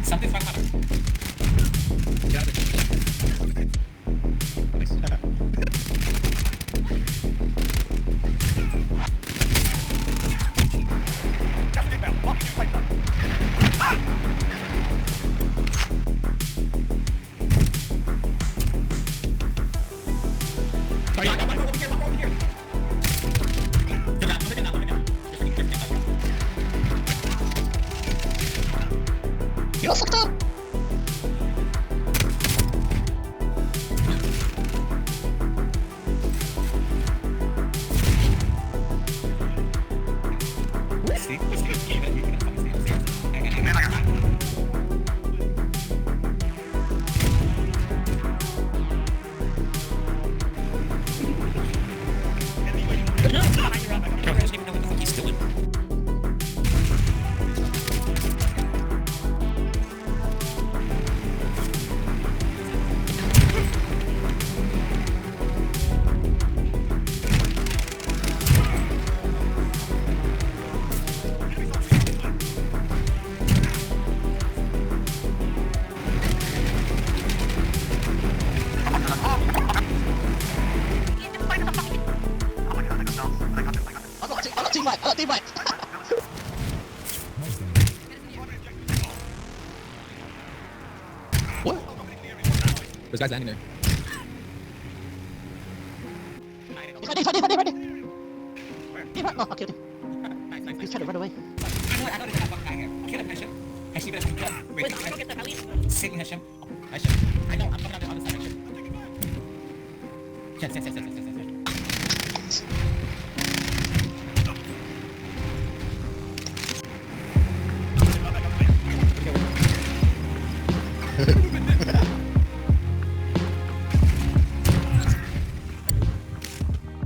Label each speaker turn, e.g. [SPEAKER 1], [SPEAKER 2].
[SPEAKER 1] Something fun happened. Get out of there. Sorry, I got one more over here, one more over here. Good job, move it down, move it down.
[SPEAKER 2] You all fucked up!
[SPEAKER 1] He's still in.
[SPEAKER 2] I'm not team fight. I'm not team fight. What?
[SPEAKER 1] There's guys landing there.
[SPEAKER 2] He's fighting. He's right. Oh, okay.
[SPEAKER 1] Nice, nice,
[SPEAKER 2] He's trying to run away.
[SPEAKER 1] I know there's a fucking guy here. Kill him, Hashim. Hashim, let's kill him. Wait,
[SPEAKER 3] I don't get the heli.
[SPEAKER 1] save me, Hashim. Oh, Hashim. I know, I'm coming on the other side, Hashim. Yes.